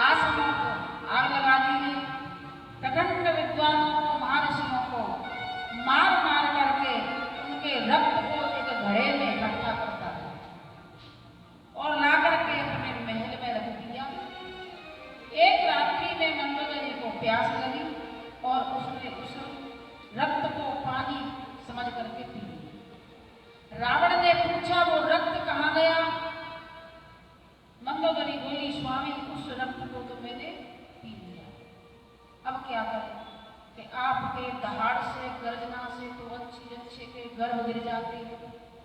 आश्रमों को आग लगा दी है, प्रखंड विद्वानों को, महर्षियों को मार मार करके उनके रक्त को एक घड़े में इकट्ठा करता है और ला करके अपने महल में रख दिया। एक रात्रि में मंदोदरी को प्यास लगी और उसने उस रक्त को पानी समझ करके पी लिया। रावण ने पूछा वो रक्त कहाँ गया? मंदोदरी बोली स्वामी उस रक्त को तो मैंने पी लिया। अब क्या करें कि आपके दहाड़ से, गर्जना से तो अच्छे के गर्भ गिर जाते हैं।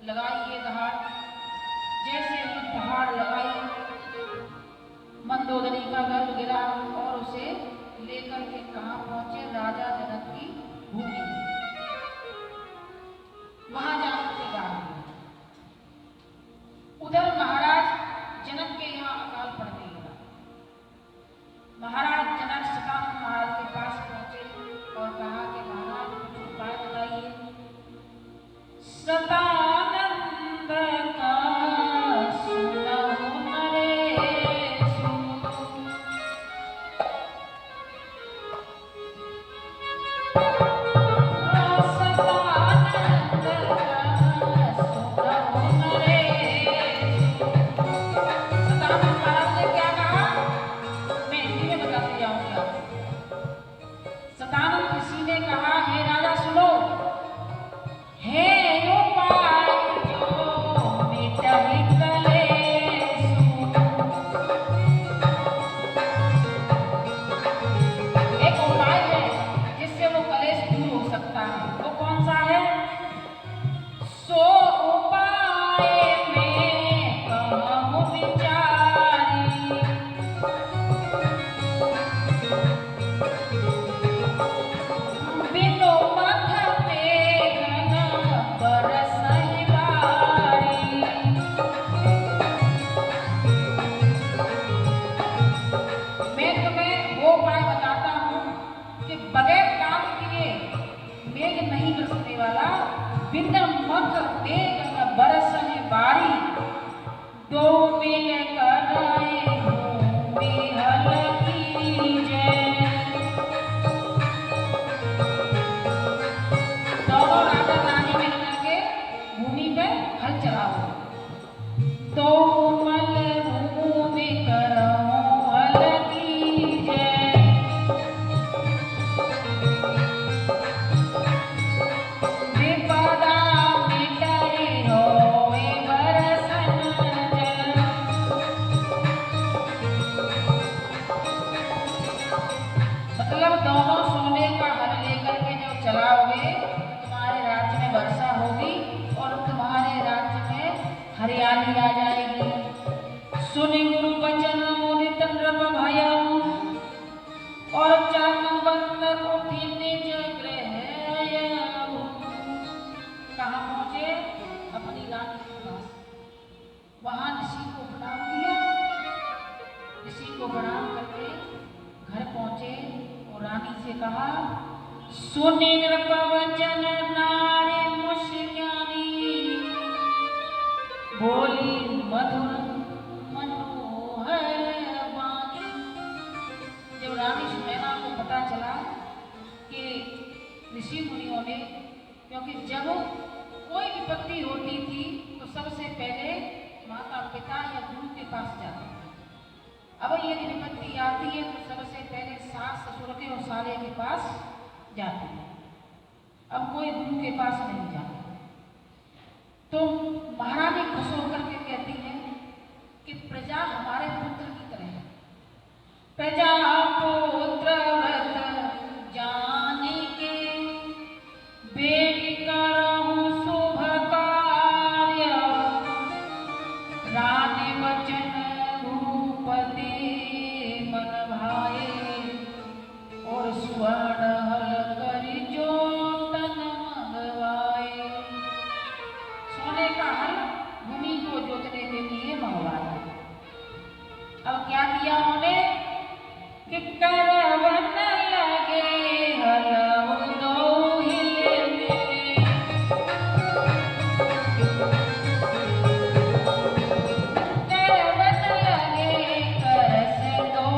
लगाइए दहाड़। जैसे ही दहाड़ लगाई मंदोदरी का गर्भ गिरा और उसे लेकर के कहाँ पहुंचे? राजा जनक की भूमि। वहां जाकर के गाड़ दिया। उधर महाराज जनक के यहाँ अकाल पड़ने लगा। महाराज जनक सतानंद महाराज के पास पहुंचे और कहा कि महाराज कुछ उपाय बताइए। सतानंद का सुनो नरेश, सतानंद ऋषि ने कहा हे राजा सुनो, हे उपाय जो मिटहि कलेश। एक उपाय है जिससे वो कलेश दूर हो सकता है। वो कौन सा है? सो उपाय में कहूँ विचारी, बिनु मथ पे घन बरसहि बारी। मैं तुम्हें वो उपाय बताता हूँ कि बगैर काम किए मेघ नहीं बरसने वाला। बिन मथ पे घन बरसहि बारी, दो मिल कराए भूमि हल कीजय। दोनों राजा रानी मिल करके भूमि पे हल चलाओ। दो मल भूमि करऊं हल कीजय, विपदा मिटहि होय बरसन जल। मतलब दोनों सोने का हल लेकर के जब चलाओगे तुम्हारे राज्य में वर्षा होगी और तुम्हारे राज्य में हरियाली आ जाएगी। सुनि गुरु बचन मुनि तंद्रप भयउ, और चरण बंदर उठी निज गृह आयउ। कहाँ पहुंचे? अपनी रानी के पास। वहां ऋषि को प्रणाम किया। ऋषि को प्रणाम करके घर पहुंचे और रानी से कहा सुनि नृप वचन नारी मुस्कानी, बोली मधुर मनोहर वाणी। जब रानी सुनैना को पता चला कि ऋषि मुनियों ने, क्योंकि जब कोई विपत्ति होती थी तो सबसे पहले माता पिता या गुरु के पास जाते थे। अब यदि विपत्ति आती है तो सबसे पहले सास ससुर के और साले के पास जाते हैं। अब कोई गुरु के पास नहीं जाता। तो महारानी खुश होकर के कहती है कि प्रजा हमारे पुत्र की तरह है। प्रजा पुत्र व्रत जाने के, बेटी करहूं शुभ कार्य। रानी वचन भूपति मन भाए, और स्वर्ण हल करि जो तन मंगवाए। सोने का हल भूमि को जोतने के लिए मंगवाया। अब क्या किया उन्होंने कि करवन लगे हलऊ दो हिले मेरे। करवन लगे करस दो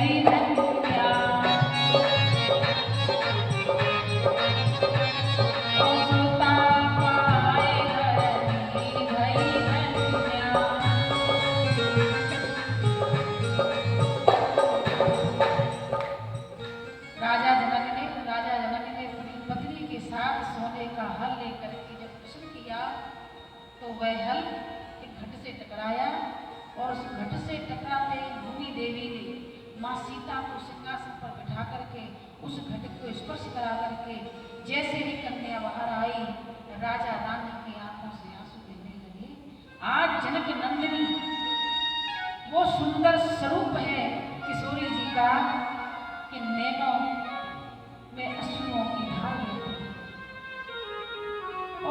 भई धन्या। और सुता पाए धरनी भई धन्या। राजा जनक ने अपनी पत्नी के साथ सोने का हल लेकर के जब प्रश्न किया तो वह हल एक घट से टकराया और उस घट से टकराते ही भूमि देवी ने माँ सीता को सिंहासन पर बिठा करके उस घट को स्पर्श करा करके जैसे ही कन्या बाहर आई, राजा रानी की आंखों से आंसू गिरने लगे। आज जनक नंदिनी वो सुंदर स्वरूप है किशोरी जी का कि नैनों में अश्रुओं की धार बहती है।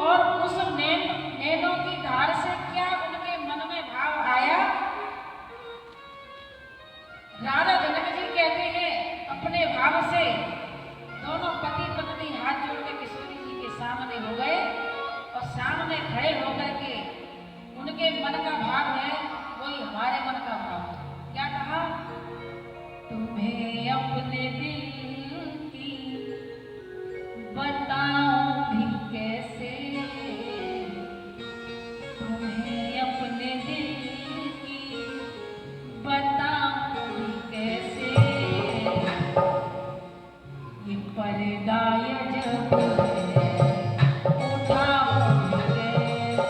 और उस नैनों की धार से क्या उनके मन में भाव आया। राजा जनक जी कहते हैं अपने भाव से दोनों पति पत्नी हाथ जोड़ के किशोरी जी के सामने हो गए और सामने खड़े होकर के उनके मन का भाव है वही हमारे मन का भाव है। क्या कहा, तुम्हें अपने दिल की बताऊं भी कैसे, तुम्हें अपने दिल की बताऊं भी कैसे, ये पर्दा जब उठाऊं भी कैसे,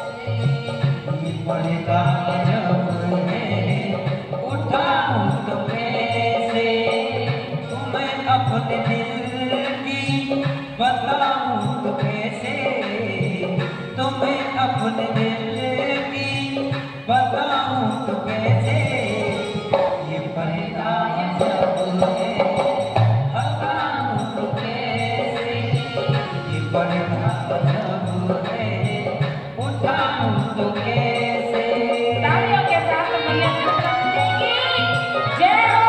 ये पर्दा जब है उठाऊं तो कैसे, तुम्हें अपने दिल की बताऊं तो कैसे, तुम्हें अपने दिल की बताऊं तो कैसे, ये पर्दा जब है हटाऊं तो कैसे, ये पर्दा जब है उठाऊं तो कैसे। तालियों के साथ मैया चंद्रमणि की जय हो।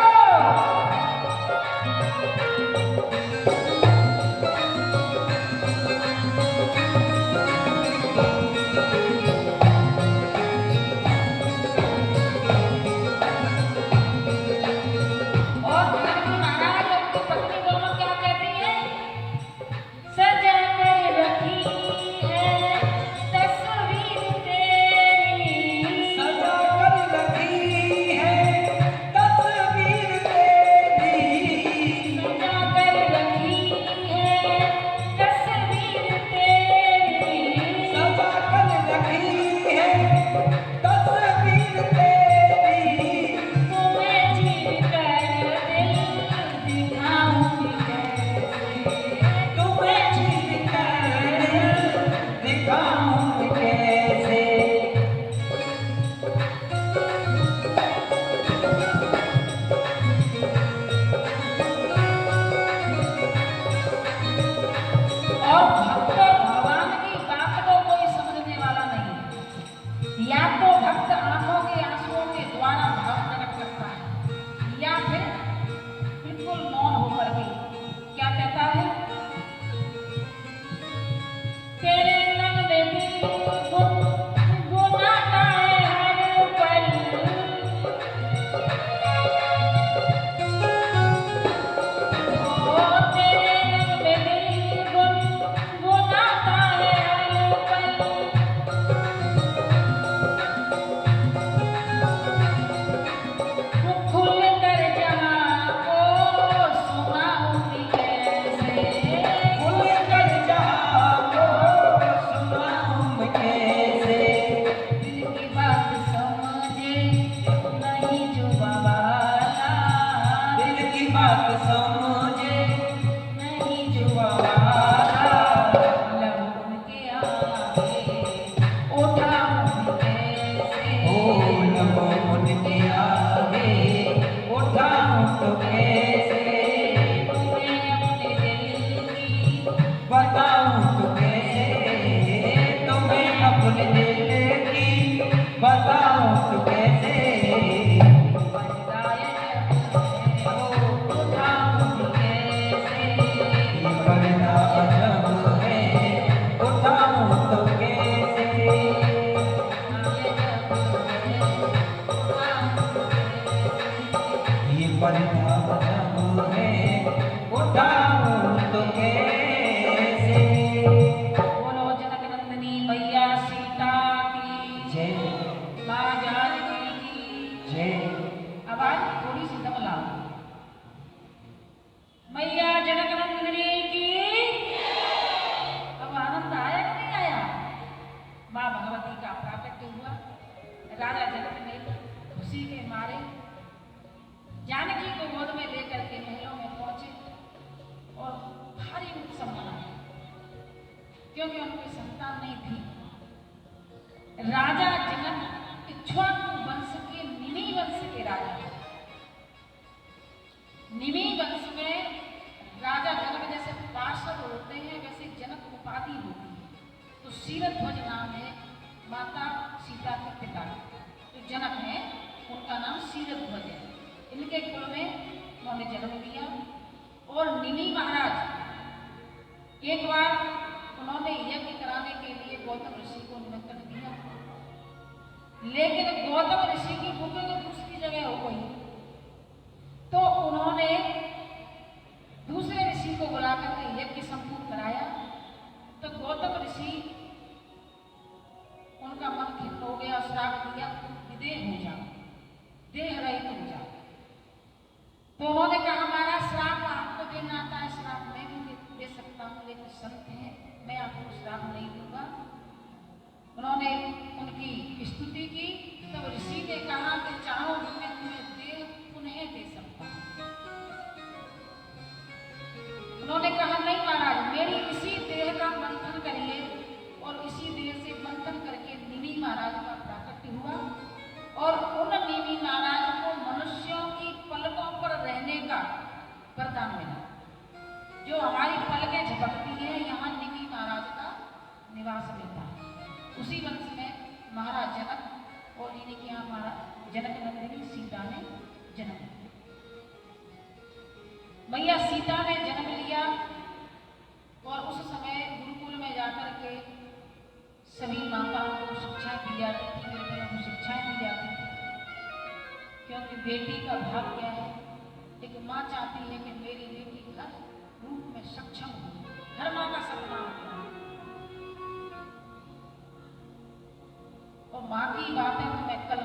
परिताप जब मैं उठाऊं तो कैसे। बोलो जनक नंदिनी मैया सीता की जय। माँ जानकी की जय। आवाज थोड़ी सी दम लाओ। मैया जनक नंदिनी की। अब आनंद आया कि नहीं आया? माँ भगवती का प्राकट्य हुआ। राजा जनक ने खुशी के मारे जानकी को गोद में लेकर के महलों में पहुंचे और भारी उत्सव मनाया, क्योंकि उनकी संतान नहीं थी। राजा जनक इक्ष्वाकु वंश के निमि वंश के राजा थे। निमि वंश में राजा जनक जैसे पार्षद होते हैं, वैसे जनक उपाधि होती है। तो शीरध्वज नाम है माता सीता के पिता, जो जनक है उनका नाम शीरध्वज है। इनके कुल में उन्होंने जन्म लिया। और निमि महाराज एक बार उन्होंने यज्ञ कराने के लिए गौतम ऋषि को निमंत्रण दिया, लेकिन गौतम ऋषि की बुद्धि तो दूसरी जगह हो गई। तो उन्होंने दूसरे ऋषि को बुलाकर के यज्ञ संपूर्ण कराया। तो गौतम ऋषि उनका मन खिन्न हो गया, श्राप दिया, विदेह हो जाओ, देह रहित हो जाओ। तो उन्होंने कहा हमारा श्राप आपको देना आता है, श्राप मैं भी दे सकता हूँ, लेकिन संत है, मैं आपको श्राप नहीं दूंगा। उन्होंने उनकी स्तुति की। तब ऋषि ने कहा कि चाहो तो मैं तुम्हें देह पुनः दे सकता हूँ। उन्होंने कहा नहीं महाराज, मेरी इसी देह का मंथन करिए। और इसी देह से मंथन करके निमि महाराज का प्राकट्य हुआ। और उन निमि महाराज को मनुष्यों की पलकों पर रहने का वरदान मिला। जो हमारी पलकें झपकती हैं, यहाँ निमि महाराज का निवास मिलता है। उसी वंश में महाराज जनक और इन्हीं के यहाँ महाराज जनक नंदिनी सीता ने जन्म लिया। मैया सीता ने जन्म लिया और उस समय गुरुकुल में जाकर के सभी माताओं को शिक्षा दी जाती थी, बेटियों को शिक्षाएं दी जाती थी। क्योंकि बेटी का भाग क्या है? एक माँ चाहती है कि मेरी बेटी हर रूप में सक्षम हो, हर माँ का सपना होता है। और माँ की बातें तो मैं कल